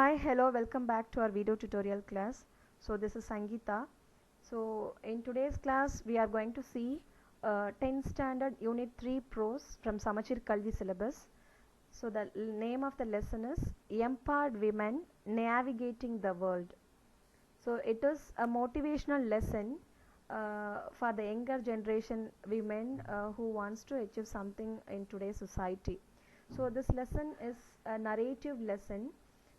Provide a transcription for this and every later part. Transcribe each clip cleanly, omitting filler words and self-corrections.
Hi, hello, welcome back to our video tutorial class. So this is Sangeeta. So in today's class we are going to see 10th standard unit 3 prose from Samachir Kalvi syllabus. So the name of the lesson is Empowered Women Navigating the World. So it is a motivational lesson for the younger generation women who wants to achieve something in today's society. So this lesson is a narrative lesson,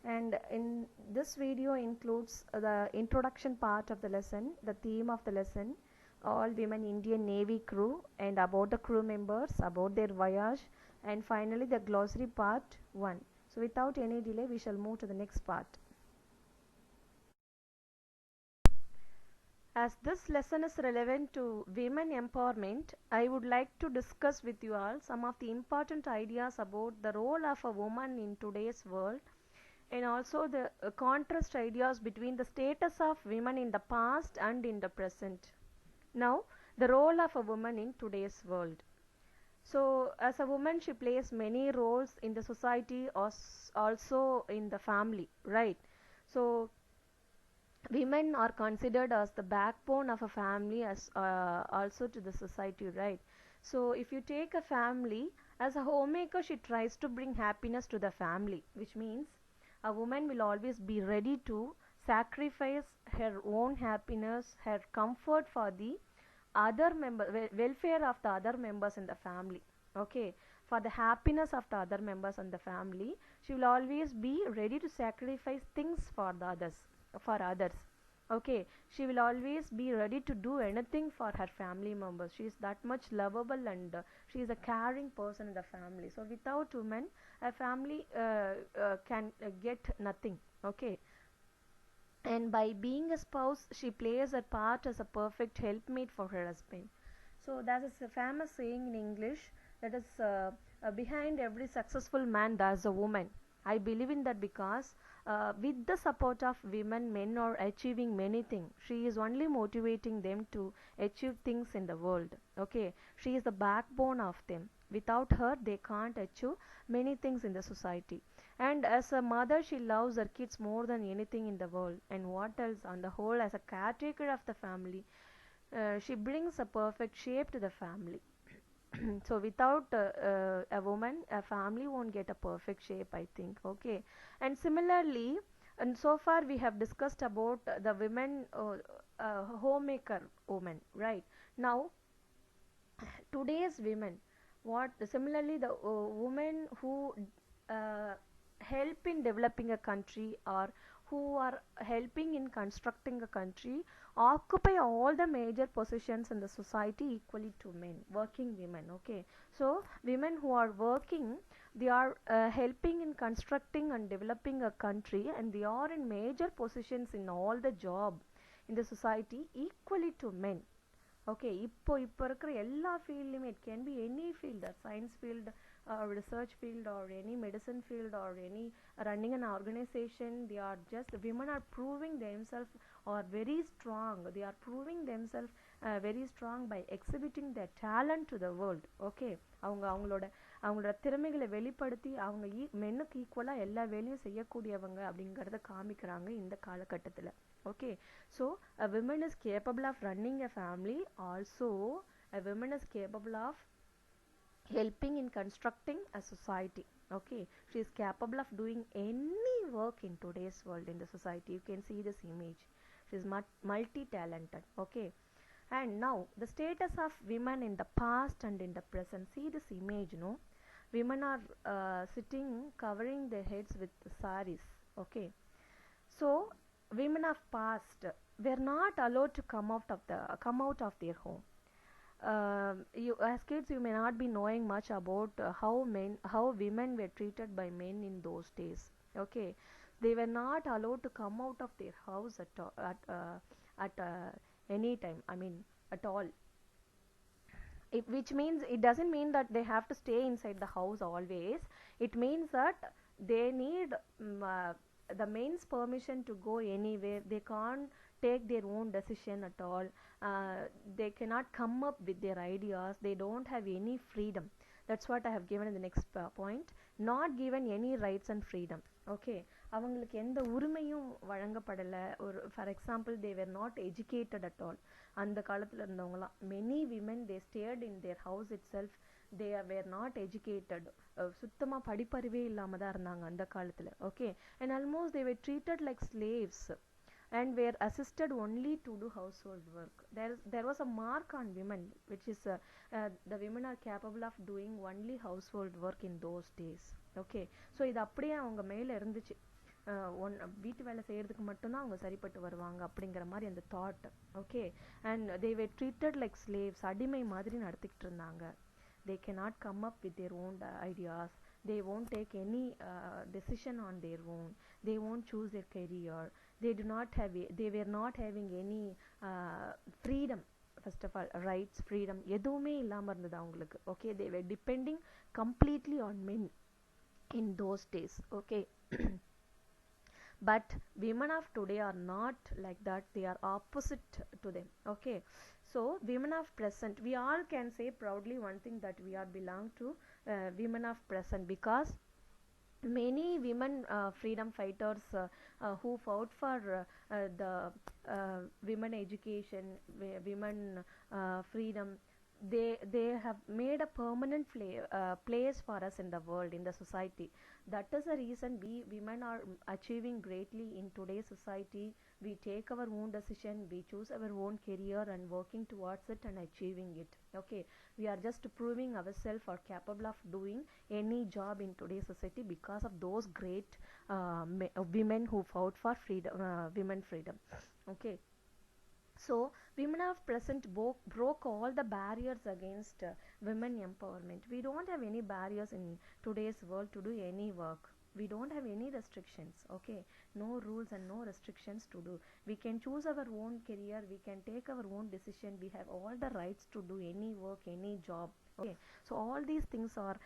and in this video includes the introduction part of the lesson, the theme of the lesson, all women Indian Navy crew, and about the crew members, about their voyage, and finally the glossary part 1. So without any delay we shall move to the next part. As this lesson is relevant to women empowerment, I would like to discuss with you all some of the important ideas about the role of a woman in today's world, and also the contrast ideas between the status of women in the past and in the present. Now, the role of a woman in today's world. So, as a woman, she plays many roles in the society, also in the family, right? So, women are considered as the backbone of a family, as also to the society, right? So if you take a family, as a homemaker she tries to bring happiness to the family, which means a woman will always be ready to sacrifice her own happiness, her comfort for the other welfare of the other members in the family. Okay, for the happiness of the other members in the family, she will always be ready to sacrifice things for the others. Okay, she will always be ready to do anything for her family members. She is that much lovable, and she is a caring person in the family. So without women, a family can get nothing. Okay, and by being a spouse she plays a part as a perfect helpmate for her husband. So that is a famous saying in English, that is behind every successful man there's a woman. I believe in that because with the support of women, men are achieving many things. She is only motivating them to achieve things in the world. Okay, she is the backbone of them. Without her they can't achieve many things in the society. And as a mother, she loves her kids more than anything in the world. And what else? On the whole, as a caretaker of the family, she brings a perfect shape to the family. So without a woman, a family won't get a perfect shape, I think. Okay, and similarly, and so far we have discussed about the women, homemaker woman, right? Now today's women, what similarly the women who uh, help in developing a country, or who are helping in constructing a country, occupy all the major positions in the society equally to men, working women. Okay, so women who are working, they are helping in constructing and developing a country, and they are in major positions in all the job in the society equally to men. Okay, இப்போ இருக்கிற எல்லா ஃபீல்ட்லையுமே, it can be any field, science field, research field, or any medicine field, or any running an organization, they are just, women are proving themselves are very strong. They are proving themselves very strong by exhibiting their talent to the world. Okay, அவங்களோட திறமைகளை வெளிப்படுத்தி அவங்க மென்னுக்கு ஈக்குவலாக எல்லா வேலையும் செய்யக்கூடியவங்க அப்படிங்கிறத காமிக்கிறாங்க இந்த காலகட்டத்தில். Okay, so a woman is capable of running a family, also a woman is capable of helping in constructing a society. Okay, she is capable of doing any work in today's world in the society. You can see this image, she is multi-talented. Okay, and now the status of women in the past and in the present. See this image, no? Women are sitting covering their heads with saris. Okay, so women of past were not allowed to come out of their home. You as kids, you may not be knowing much about how women were treated by men in those days. Okay, they were not allowed to come out of their house at any time, I mean at all. Which means it doesn't mean that they have to stay inside the house always. It means that they need the men's permission to go anywhere. They can't take their own decision at all. They cannot come up with their ideas. They don't have any freedom. That's what I have given in the next point. Not given any rights and freedom. Okay, அவங்களுக்கு எந்த உரிமையும் வழங்கப்படலை. ஒரு for example they were not educated at all. அந்த காலத்தில் இருந்தவங்களாம் many women they stayed in their house itself. They were not educated. சுத்தமாக படிப்பறிவே இல்லாமல் தான் இருந்தாங்க அந்த காலத்தில். Okay, and almost they were treated like slaves and were assisted only to do household work. There was a mark on women, which is the women are capable of doing only household work in those days. Okay, so இது அப்படியே அவங்க மேல இருந்துச்சு. வீட்டு வேலை செய்யறதுக்கு மட்டும்தான் அவங்க சரிப்பட்டு வருவாங்க அப்படிங்கிற மாதிரி அந்த thought. Okay, and they were treated like slaves. அடிமை மாதிரி நடத்திக்கிட்டு இருந்தாங்க. they cannot come up with their own ideas. They won't take any decision on their own. They won't choose their career. They were not having any freedom. First of all, rights, freedom எதுவுமே இல்லாம இருந்தது அவங்களுக்கு. Okay, they were depending completely on men in those days. Okay. But women of today are not like that. They are opposite to them. Okay, so women of present, we all can say proudly one thing, that we are belong to women of present, because many women freedom fighters who fought for the women education, women freedom, they have made a permanent place for us in the world, in the society. That is the reason we women are achieving greatly in today's society. We take our own decision, we choose our own career and working towards it and achieving it. Okay, we are just proving ourselves are capable of doing any job in today's society because of those great women who fought for freedom, women freedom. Okay, so women of present broke all the barriers against women empowerment. We don't have any barriers in today's world to do any work. We don't have any restrictions. Okay, no rules and no restrictions to do. We can choose our own career, we can take our own decision, we have all the rights to do any work, any job. Okay, so all these things are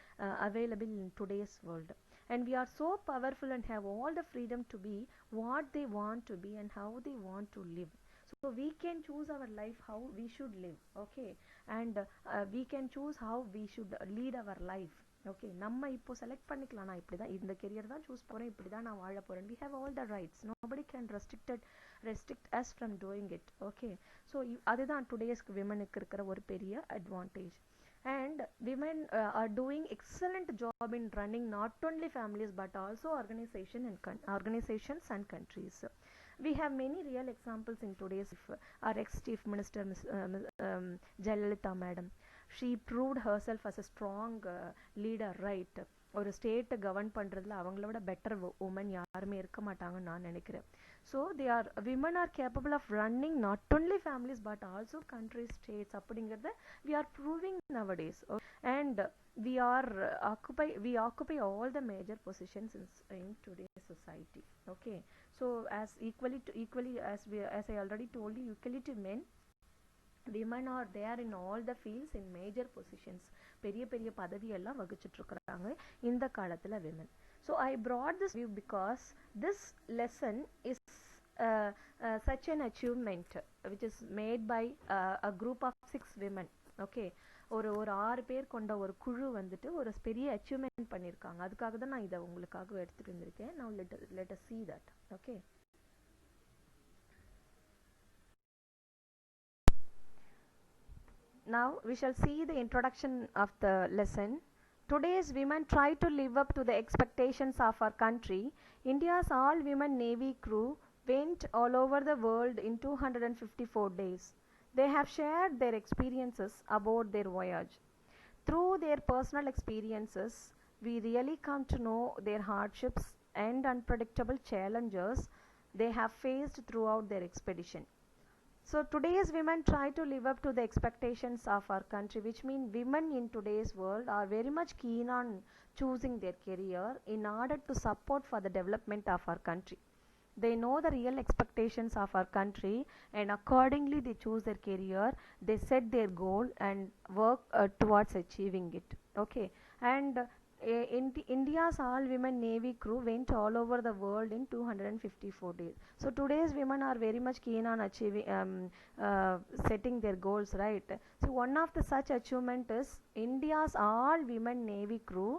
available in today's world, and we are so powerful and have all the freedom to be what they want to be and how they want to live. So we can choose our life how we should live. Okay, and we can choose how we should lead our life. Okay, நம்ம இப்போ select பண்ணிக்கலாம், நான் இப்படி தான் இந்த career தான் choose பண்ணுறேன், இப்படி தான் நான் வாழ போகிறேன். we have all the rights. nobody can restrict us from doing it. Okay, so அதுதான் டுடேஸ் விமனுக்கு இருக்கிற ஒரு பெரிய advantage. And women are doing excellent job in running not only families but also organizations and countries. We have many real examples in today's our ex-chief minister Jayalalitha madam. She proved herself as a strong leader, right? ஒரு ஸ்டேட்டை govern பண்ணுறதுல அவங்கள விட better woman யாருமே இருக்க மாட்டாங்கன்னு நான் நினைக்கிறேன். So women are capable of running not only families but also countries, states அப்படிங்கிறத we are proving nowadays. And we occupy all the major positions in today's society. Okay, so as equally as I already told you, equally to men, women are there in all the fields in major positions. பெரிய பெரிய பதவி எல்லாம் வகிச்சிட்டு இருக்காங்க இந்த காலத்துல women. So I brought this view because this lesson is such an achievement which is made by a group of 6 women. Okay, ஒரு 6 பேர் கொண்ட ஒரு குழு வந்துட்டு ஒரு பெரிய அச்சீவ்மெண்ட் பண்ணியிருக்காங்க. அதுக்காக தான் நான் இதை உங்களுக்காக எடுத்துட்டு வந்திருக்கேன். now let us see that. Okay, now we shall see the introduction of the lesson. Today's women try to live up to the expectations of our country. India's all-women Navy crew went all over the world in 254 days. They have shared their experiences about their voyage. Through their personal experiences, we really come to know their hardships and unpredictable challenges they have faced throughout their expedition. So today's women try to live up to the expectations of our country, which means women in today's world are very much keen on choosing their career in order to support for the development of our country. They know the real expectations of our country and accordingly they choose their career, they set their goal and work towards achieving it. Okay, and India's all-women Navy crew went all over the world in 254 days. So today's women are very much keen on achieving, setting their goals, right? So one of the such achievement is India's all-women Navy crew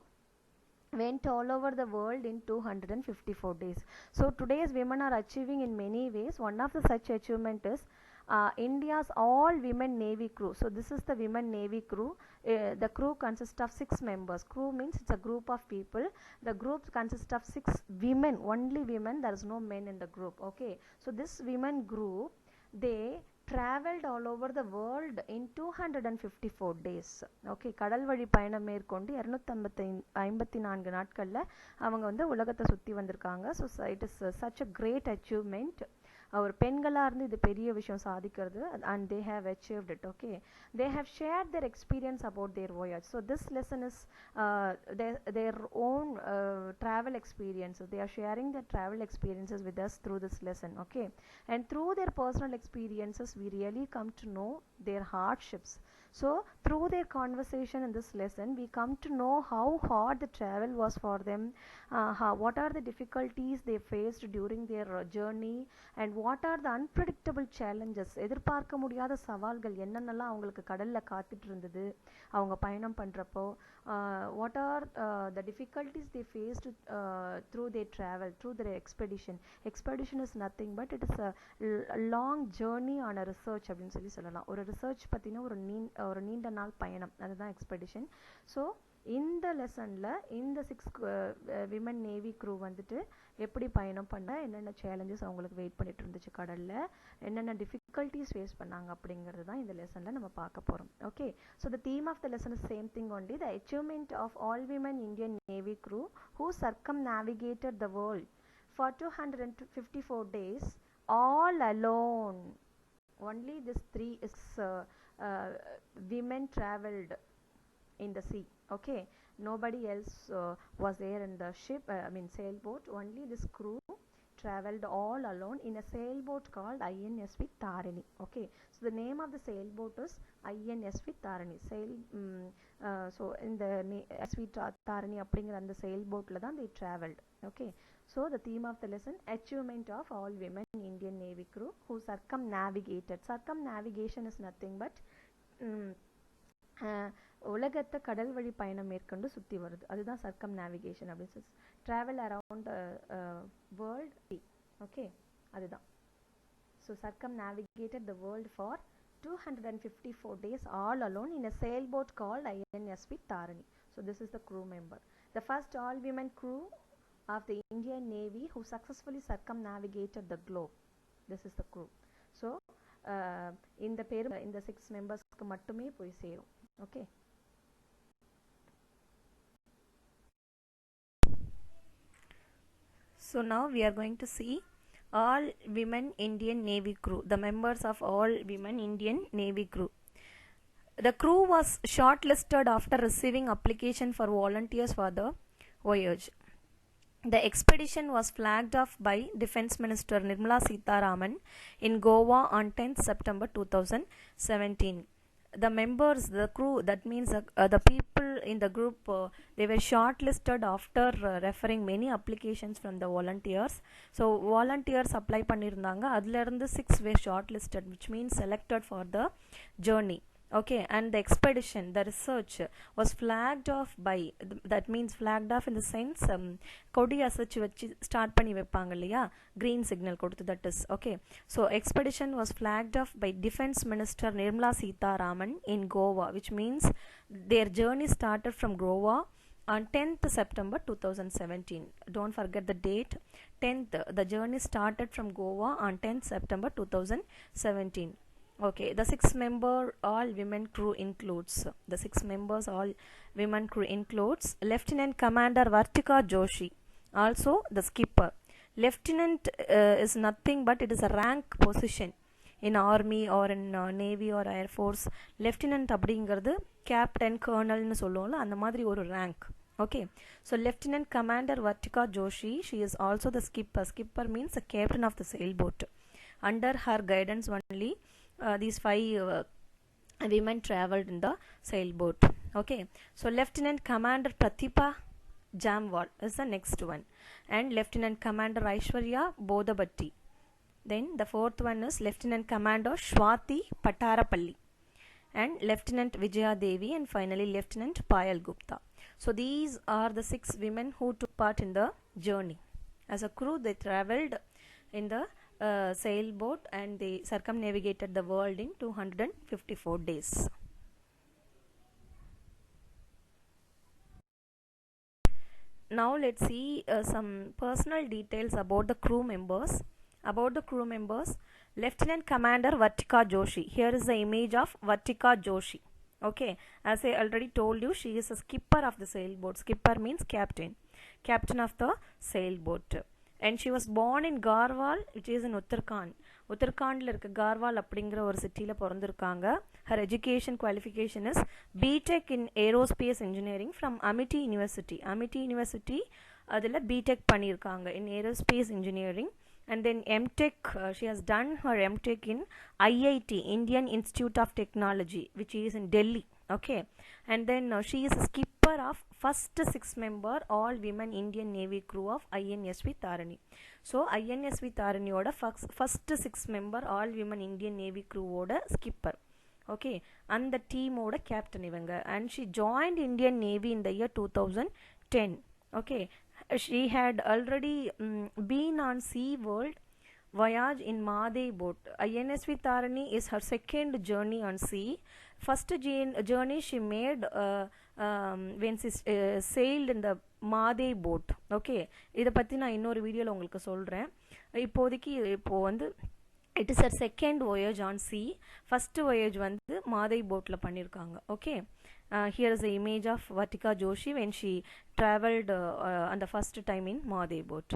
went all over the world in 254 days. So today's women are achieving in many ways. One of the such achievement is India's all women navy crew. So this is the women navy crew. The crew consists of 6 members. Crew means it's a group of people. The group consists of 6 women, only women. There is no men in the group. Okay, so this women group, they traveled all over the world in 254 days. Okay, கடல் வழி பயணம் மேற்கொண்டு 254 நாட்களில் அவங்க வந்து உலகத்தை சுற்றி வந்திருக்காங்க. So it is such a great achievement. ஒரு பெண்களாக இருந்து இது பெரிய விஷயம் சாதிக்கிறது. And they have achieved it. Okay, they have shared their experience about their voyage. So this lesson is their own travel experiences. They are sharing their travel experiences with us through this lesson. Okay, and through their personal experiences we really come to know their hardships. So through their conversation in this lesson we come to know how hard the travel was for them, what are the difficulties they faced during their journey, and what are the unpredictable challenges. எதிர்பார்க்க முடியாத சவால்கள் என்னென்னலாம் அவங்களுக்கு கடல்ல காத்துட்டு இருந்தது அவங்க பயணம் பண்றப்போ. What are the difficulties they faced through their travel, through their expedition. Expedition is nothing but it is a long journey on a research அப்படின்னு சொல்லலாம். ஒரு ரிசர்ச் பற்றின ஒரு நீண்ட நாள் பயணம், அதுதான் எக்ஸ்பெடிஷன். ஸோ இந்த லெசனில் இந்த 6 விமன் நேவி க்ரூ வந்துட்டு எப்படி பயணம் பண்ண, என்னென்ன சேலஞ்சஸ் அவங்களுக்கு வெயிட் பண்ணிட்டு இருந்துச்சு கடலில், என்னென்ன டிஃபிகல்ட்டிஸ் ஃபேஸ் பண்ணாங்க அப்படிங்கிறது தான் இந்த லெசனில் நம்ம பார்க்க போகிறோம். Okay, so the theme of the lesson is same thing only, the achievement of all women Indian navy crew who circumnavigated the world for 254 days all alone. Only this 3 is women traveled in the sea. Okay, nobody else was there in the ship, sailboat. Only this crew traveled all alone in a sailboat called INSV Tarini. Okay, so the name of the sailboat is INSV Tarini. So in the SV Tarini அப்படிங்கிற அந்த sailboatல தான் they traveled. Okay, so the theme of the lesson, achievement of all women Indian Navy crew who circumnavigated. Circumnavigation is nothing but உலகத்தை கடல் வழி பயணம் மேற்கொண்டு சுற்றி வருது, அதுதான் சர்க்கம்நாவிகேஷன் அப்படின்னு. Travel around world sea. Okay, அதுதான். So circumnavigated the world for 254 days all alone in a sailboat called INSV Tarini. So this is the crew member. The first all women crew of the Indian Navy who successfully circumnavigated the globe. This is the crew. So இந்த பேரு இந்த 6 மெம்பர்ஸ்க்கு மட்டுமே போய் சேரும். Okay, so now we are going to see all women Indian Navy crew, the members of all women Indian Navy crew. The crew was shortlisted after receiving application for volunteers for the voyage. The expedition was flagged off by Defence Minister Nirmala Sitharaman in Goa on 10th September 2017. The members, the crew, that means the people in the group, they were shortlisted after referring many applications from the volunteers. So volunteers apply பண்ணிருந்தாங்க, அதுல இருந்து 6 were shortlisted, which means selected for the journey. Okay, and the expedition, the research was flagged off by, that means flagged off in the sense கொடி அசைச்சு வச்சு start பண்ணி வைப்பாங்க இல்லையா, green signal கொடுத்து, that is. Okay, so expedition was flagged off by Defence Minister Nirmala Sitharaman in Goa, which means their journey started from Goa on 10th September 2017. Don't forget the date, 10th. The journey started from Goa on 10th September 2017. Okay, the 6 member all women crew includes, the 6 members all women crew includes Lieutenant Commander Vartika Joshi, also the skipper. Lieutenant is nothing but it is a rank position in army or in navy or air force. Lieutenant அப்படிங்கிறது captain கர்னல்னு சொல்லுவோம்ல, அந்த மாதிரி ஒரு rank. Okay, so Lieutenant Commander Vartika Joshi, she is also the skipper. Skipper means the captain of the sailboat. Under her guidance only these 5 women traveled in the sailboat. Okay, so Lieutenant Commander Pratibha Jamwal is the next one, and Lieutenant Commander Aishwarya Bodhabatti. Then the 4th one is Lieutenant Commander Swati Patarapalli and Lieutenant Vijaya Devi, and finally Lieutenant Payal Gupta. So these are the 6 women who took part in the journey. As a crew, they traveled in the sailboat and they circumnavigated the world in 254 days. Now let's see some personal details about the crew members. About the crew members, Lieutenant Commander Vartika Joshi. Here is the image of Vartika Joshi. Okay, as I already told you, she is a skipper of the sailboat. Skipper means captain. Captain of the sailboat. And she was born in Garhwal, which is in Uttarakhand. உத்தரகாண்டில் இருக்க கார்வால் அப்படிங்கிற ஒரு சிட்டியில் பிறந்திருக்காங்க. Her education qualification is BTech in aerospace engineering from Amity university. Amity university அதில் BTech பண்ணியிருக்காங்க in aerospace engineering. And then MTech, she has done her MTech in IIT, Indian Institute of Technology, which is in Delhi. Okay, and then she is a skipper of first 6-member all women Indian Navy crew of INSV Tharani. So INSV Tharani oda first 6-member all women Indian Navy crew oda skipper. Okay, and the team oda captain ivanga, and she joined Indian Navy in the year 2010. Okay, she had already been on sea world voyage in Maade boat. INSV Tharani is her second journey on sea. First journey she made when she sailed in the Maade boat. Okay, இதை பற்றி நான் இன்னொரு வீடியோவில் உங்களுக்கு சொல்கிறேன். இப்போ வந்து it is her second voyage on sea. First voyage வந்து மாதை போட்டில் பண்ணியிருக்காங்க. Okay, here is the image of Vartika Joshi when she traveled on the first time in Maade boat.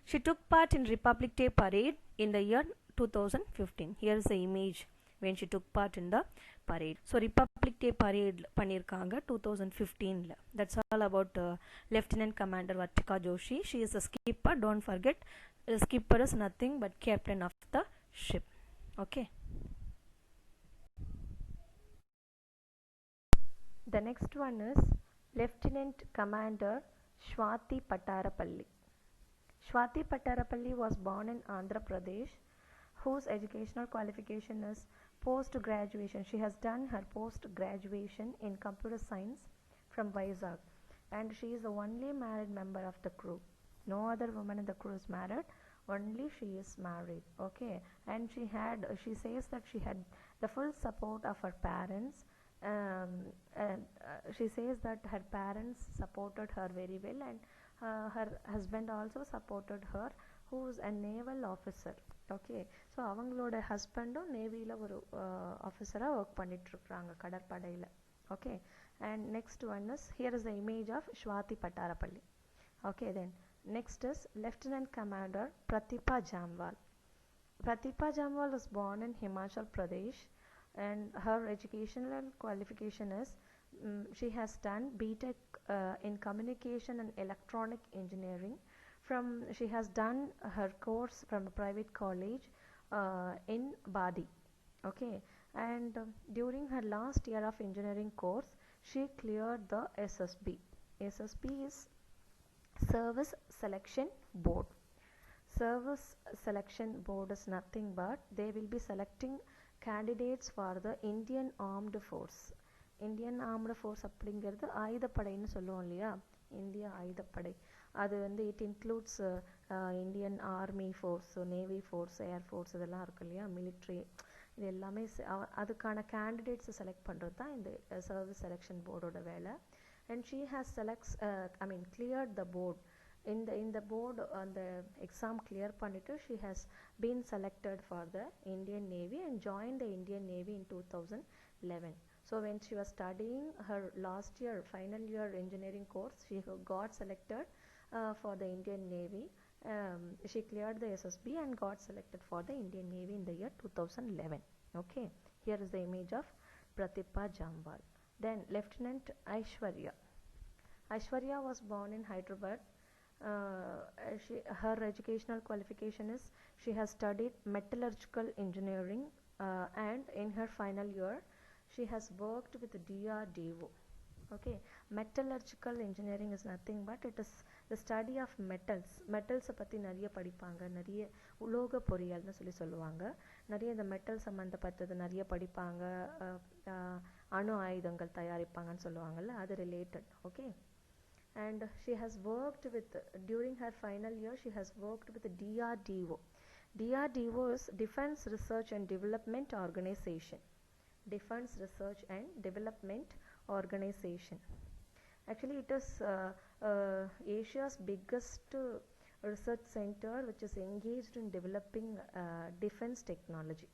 She took part in Republic Day parade in the year 2015. Here is the image when she took part in the parade. So Republic Day parade பண்ணியிருக்காங்க 2015. That's all about Lieutenant Commander Vartika Joshi. She is a skipper. Don't forget, skipper is nothing but captain of the ship. Okay, the next one is Lieutenant Commander Swati Pattarapalli. Swati Pattarapalli was born in Andhra Pradesh, whose educational qualification is post-graduation. She has done her post-graduation in computer science from Vizag, and she is the only married member of the crew. No other woman in the crew is married, only she is married. Okay, and she says that she had the full support of her parents. And she says that her parents supported her very well, and her husband also supported her, who is a naval officer. Okay, so அவங்களோட ஹஸ்பண்டும் நேவியில் ஒரு ஆஃபீஸராக work பண்ணிட்டுருக்குறாங்க கடற்படையில். Okay, and next one is, here is the image of Swati Pattarapalli. Okay, then next is Lieutenant Commander Pratibha Jamwal. Pratibha Jamwal was born in Himachal Pradesh, and her educational qualification is she has done BTech in Communication and Electronic Engineering. She has done her course from a private college in Badi. Okay, and during her last year of engineering course, she cleared the SSB. SSB is Service Selection Board. Service Selection Board is nothing but they will be selecting candidates for the Indian Armed Force. Indian Armed Force அப்படிங்கிறது ஆயுதப்படைன்னு சொல்லுவோம் இல்லையா, இந்திய ஆயுதப்படை. அது வந்து it includes Indian army force, navy force, air force, இதெல்லாம் இருக்கு இல்லையா, மிலிட்ரி, இது எல்லாமே அதுக்கான கேண்டிடேட்ஸை செலக்ட் பண்ணுறது தான் இந்த சர்வீஸ் செலெக்ஷன் போர்டோட வேலை. And she has cleared the board. In the board on the exam clear பண்ணிட்டு she has been selected for the Indian Navy and joined the Indian Navy in 2011. So when she was studying her last year final year engineering course, she got selected for the Indian Navy. She cleared the SSB and got selected for the Indian Navy in the year 2011. Okay, here is the image of Pratibha Jamwal. Then Lieutenant Aishwarya. Aishwarya was born in Hyderabad. Her educational qualification is she has studied metallurgical engineering, and in her final year she has worked with DRDO. Okay, metallurgical engineering is nothing but it is the study of metals. metals பற்றி நிறைய படிப்பாங்க, நிறைய உலோக பொறியியல்னு சொல்லுவாங்க. நிறைய இந்த metal சம்மந்தப்பட்டது நிறைய படிப்பாங்க, அணு ஆயுதங்கள் தயாரிப்பாங்கன்னு சொல்லுவாங்கள்ல, அது related. Okay, and she has worked with, during her final year she has worked with DRDO. DRDO is Defense Research and Development Organization. Defense Research and Development Organization. Actually, it is Asia's biggest research center which is engaged in developing defense technology.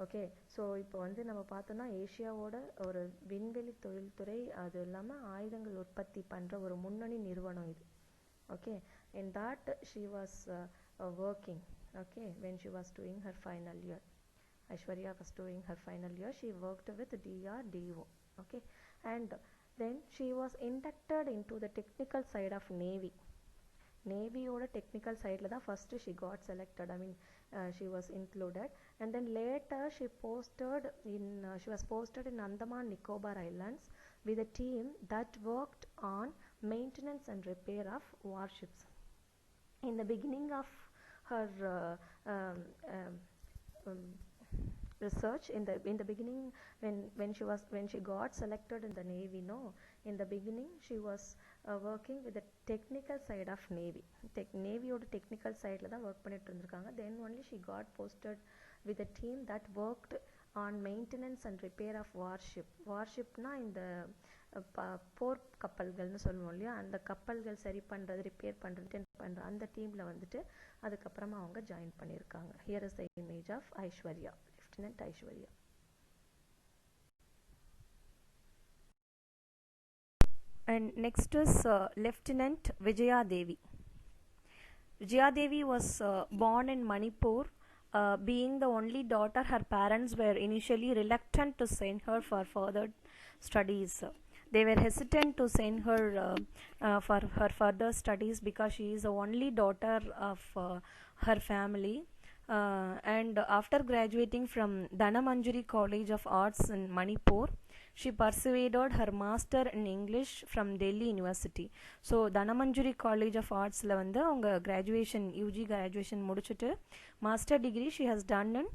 Okay, so இப்போ வந்து நம்ம பார்த்தோன்னா ஏஷியாவோட ஒரு விண்வெளி தொழில்துறை, அது இல்லாமல் ஆயுதங்கள் உற்பத்தி பண்ணுற ஒரு முன்னணி நிறுவனம் இது. Okay, in that she was working, okay, when she was doing her final year. Aishwarya was doing her final year, she worked with DRDO. Okay, and then she was inducted into the technical side of Navy. நேவியோட technical சைடில் தான் first she got selected. I mean she was included, and then later she was posted in Andaman Nicobar islands with a team that worked on maintenance and repair of warships. In the beginning of her research, in the beginning, when she got selected in the Navy, no, in the beginning she was working with the technical side of Navy. Navy oda technical side la da work பண்ணிட்டு இருந்திருக்காங்க. Then only she got posted with a team that worked on maintenance and repair of warshipனா இந்த போர் கப்பல்கள்னு சொல்லுவோம் இல்லையா, அந்த கப்பல்கள் சரி பண்ணுறது, repair பண்ணுறது அந்த டீமில் வந்துட்டு அதுக்கப்புறமா அவங்க ஜாயின் பண்ணியிருக்காங்க. Here is the image of Aishwarya, lieutenant Aishwarya. And next is Lieutenant Vijaya Devi. Vijaya Devi was born in Manipur. Being the only daughter, her parents were initially reluctant to send her for further studies. They were hesitant to send her for her further studies because she is the only daughter of her family. And after graduating from Dhanamandjari College of Arts in Manipur, she pursued her master in English from Delhi University. So Dhanamandjari College of Arts la வந்து அவங்க graduation UG graduation முடிச்சிட்டு master degree she has done in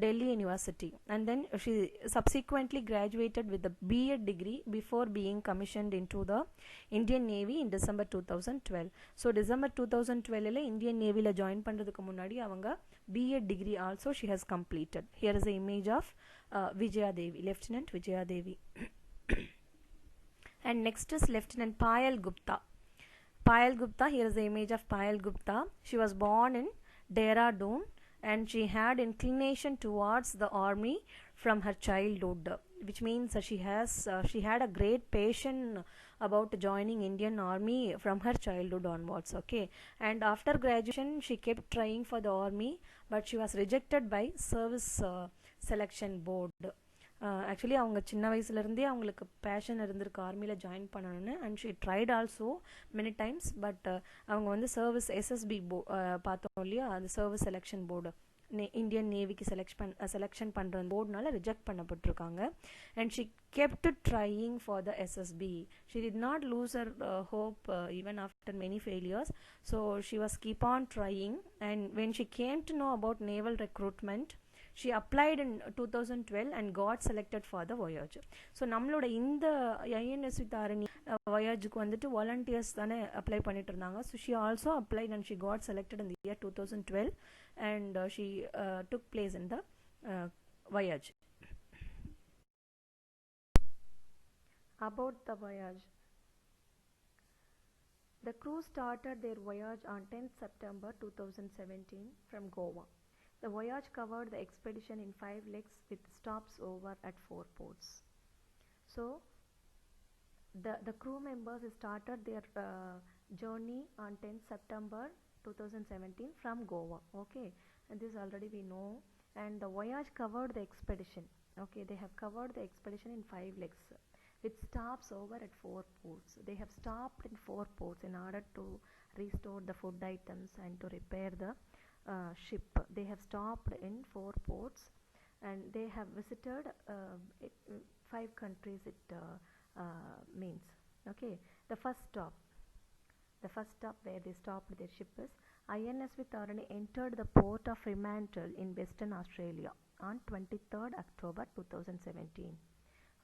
Delhi University, and then she subsequently graduated with the B.Ed degree before being commissioned into the Indian Navy in December 2012. So December 2012 la Indian Navy la join பண்றதுக்கு முன்னாடி அவங்க B.Ed degree also she has completed. Here is the image of Vijaya Devi, Lieutenant Vijaya Devi. And next is Lieutenant Payal Gupta. Payal Gupta, here is the image of Payal Gupta. She was born in Dehradun and she had inclination towards the army from her childhood, which means she had a great passion about joining Indian Army from her childhood onwards. Okay, and after graduation she kept trying for the army, but she was rejected by service selection board. Actually அவங்க சின்ன வயசுலேருந்தே அவங்களுக்கு passion இருந்திருக்கு ஆர்மியில் join பண்ணணும்னு, and she tried also many times. But அவங்க வந்து service SSB பார்த்தோம் இல்லையா, அது சர்வீஸ் செலெக்ஷன் போர்டு, இந்தியன் நேவிக்கு செலெக்ஷன் பண்ணுற போர்டுனால ரிஜெக்ட் பண்ணப்பட்டிருக்காங்க. And she kept trying for the SSB. She did not lose her hope even after many failures. So she was keep on trying, and when she came to know about naval recruitment, she applied in 2012 and got selected for the voyage. So நம்மளோட இந்த INS Tarini voyageக்கு வந்துட்டு volunteers தானே apply பண்ணிட்டு இருந்தாங்க. So she also applied and she got selected in the year 2012 and she took place in the voyage. About the voyage, the crew started their voyage on 10th September 2017 from Goa. The voyage covered the expedition in 5 legs with stops over at 4 ports. So the crew members started their journey on 10th September 2017 from Goa. Okay, and this already we know. And the voyage covered the expedition. Okay, they have covered the expedition in 5 legs with stops over at 4 ports. They have stopped in 4 ports in order to restore the food items and to repair the ship. They have stopped in 4 ports and they have visited 5 countries it means. Okay, the first stop where they stopped their ship is INS Tarini entered the port of Fremantle in Western Australia on 23rd October 2017.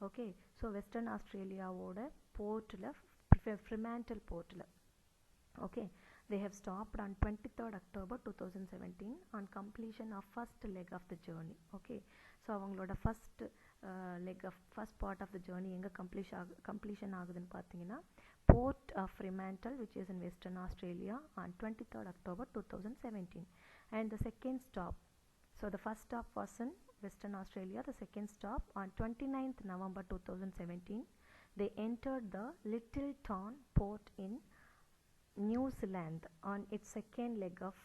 Okay, so Western Australia ஓட போர்ட்டில் Fremantle port. Okay, they have stopped on 23rd October 2017 on completion of first leg of the journey. Okay, so அவங்களோட first leg of first part of the journey எங்க completion ஆகுதுன்னு பார்த்தீங்கன்னா Port of Fremantle, which is in Western Australia, on 23rd October 2017. And the second stop, so the first stop was in Western Australia, the second stop on 29th November 2017. They entered the Lyttelton port in New Zealand on its second leg of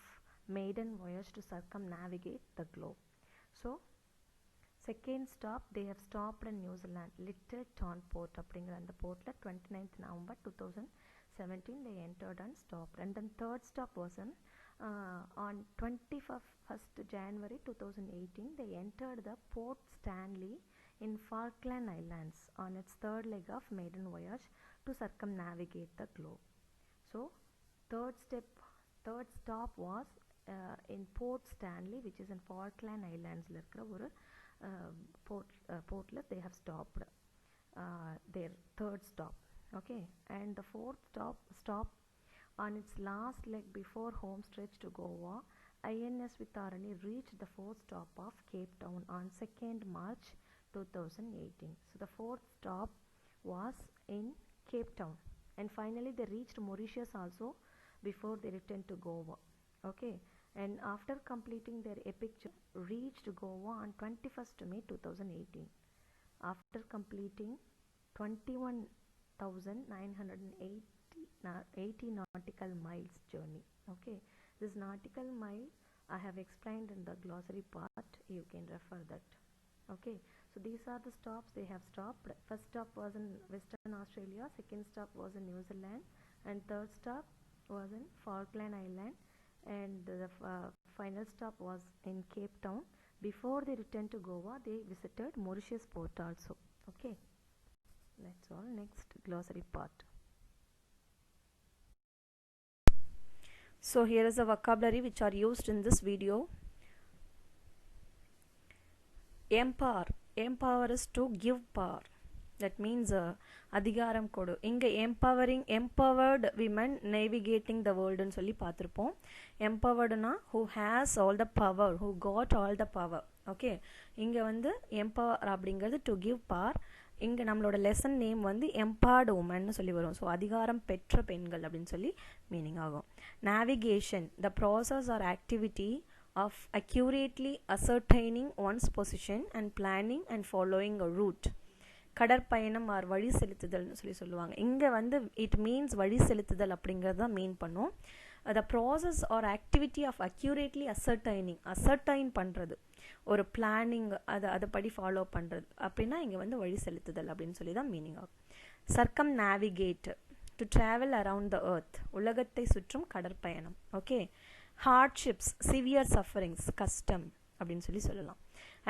maiden voyage to circumnavigate the globe. So second stop, they have stopped in New Zealand, Lyttelton port அப்படிங்கிற அந்த portல 29th November 2017 they entered and stopped. And then third stop was on 21st January 2018 they entered the Port Stanley in Falkland Islands on its third leg of maiden voyage to circumnavigate the globe. So third stop was in Port Stanley, which is in Falkland Islands இருக்கிற ஒரு portlet they have stopped their third stop. Okay, and the fourth stop on its last leg before home stretch to Goa, INS Vittarani reached the fourth stop of Cape Town on 2nd March 2018. So the fourth stop was in Cape Town, and finally they reached Mauritius also before they returned to Goa. Okay, and after completing their epic journey, reached Goa on 21st May 2018 after completing 21,980 nautical miles journey. Okay, this nautical mile I have explained in the glossary part, you can refer that. Okay, so these are the stops they have stopped. First stop was in Western Australia, second stop was in New Zealand, and third stop was in Falkland Island, and the final stop was in Cape Town. Before they returned to Goa, they visited Mauritius port also. Okay, that's all. Next glossary part. So here is the vocabulary which are used in this video. Empower is to give power. That means அதிகாரம் கொடு. இங்க empowered women navigating the world ன்னு சொல்லி பார்த்திருப்போம். empoweredனா who has all the power, who got all the power. Okay, இங்க வந்து empower அப்படிங்கிறது to give power. இங்க நம்மளோட லெசன் நேம் வந்து empowered women ன்னு சொல்லி வரும். ஸோ அதிகாரம் பெற்ற பெண்கள் அப்படின்னு சொல்லி மீனிங் ஆகும். navigation, the process or activity of accurately ascertaining one's position and planning and following a route. கடற்பயணம் ஆர் வழி செலுத்துதல்னு சொல்லி சொல்லுவாங்க. இங்கே வந்து இட் மீன்ஸ் வழி செலுத்துதல் அப்படிங்கிறது தான் மீன் பண்ணும். The process or activity of accurately ascertain பண்ணுறது, ஒரு பிளானிங் அதை படி ஃபாலோ பண்ணுறது அப்படின்னா இங்கே வந்து வழி செலுத்துதல் அப்படின்னு சொல்லி தான் மீனிங் ஆகும். Circumnavigate, to travel around the earth, உலகத்தை சுற்றும் கடற்பயணம். ஓகே, ஹார்ட்ஷிப்ஸ், சிவியர் சஃபரிங்ஸ், கஷ்டம் அப்படின்னு சொல்லி சொல்லலாம்.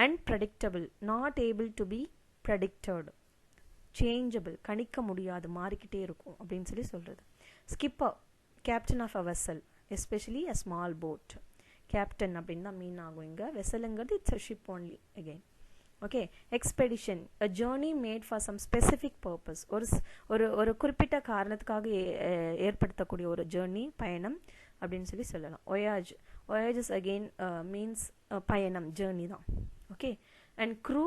And predictable, not able to be predicted, changeable, கணிக்க முடியாது, மாறிக்கிட்டே இருக்கும் அப்படின்னு சொல்லி சொல்கிறது. Skipper, captain of a vessel, especially a small boat. Captain அப்படின்னு தான் மீன் ஆகும் இங்கே. வெசலுங்கிறது it's a ship only again. Okay, expedition, a journey made for some specific purpose, ஒரு குறிப்பிட்ட காரணத்துக்காக ஏற்படுத்தக்கூடிய ஒரு ஜேர்னி, பயணம் அப்படின்னு சொல்லி சொல்லலாம். ஒயாஜஸ் அகெயின் மீன்ஸ் பயணம், ஜேர்னி தான். Okay, and crew,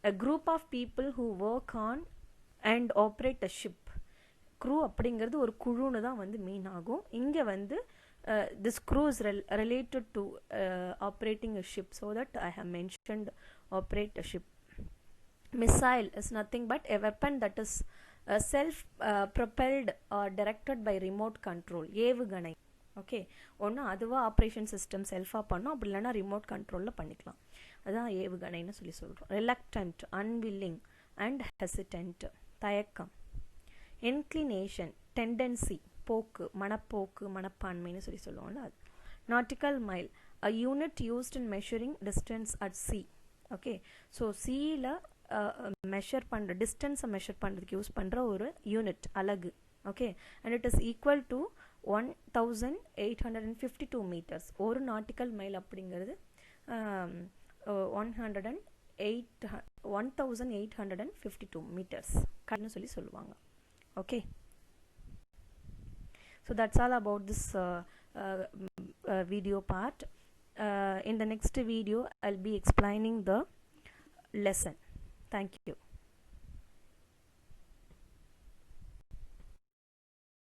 a group of people who work on and operate a ship. crew அப்படிங்கிறது ஒரு குழுன்னு தான் வந்து மீன் ஆகும். இங்கே வந்து this crew is related to operating a ship, so that I have mentioned operate a ship. Missile is nothing but a weapon that is self propelled or directed by remote control. ஏவுகணை. Okay, ஒன்று அதுவாக operation system செல்ஃபாக பண்ணோம், அப்படி இல்லைன்னா remote கண்ட்ரோலில் பண்ணிக்கலாம். அதுதான் ஏவுகணைன்னு சொல்லி சொல்கிறோம். ரிலக்டன்ட், அன்வில்லிங் அண்ட் ஹெசிடென்ட், தயக்கம். இன்க்ளினேஷன், டெண்டன்சி, போக்கு, மனப்போக்கு, மனப்பான்மைன்னு சொல்லி சொல்லுவோம்ல அது. Nautical mile, a unit used in measuring distance at sea. Okay, so சியில் மெஷர் பண்ணுற டிஸ்டன்ஸை மெஷர் பண்ணுறதுக்கு யூஸ் பண்ணுற ஒரு யூனிட், அலகு. Okay, and it is equal to 1852 meters. ஒரு நாட்டிக்கல் மைல் அப்படிங்கிறது 1852 meters கன்னு சொல்லி சொல்லுவாங்க. ஓகே, So that's all about this video part. In the next video I'll be explaining the lesson. Thank you.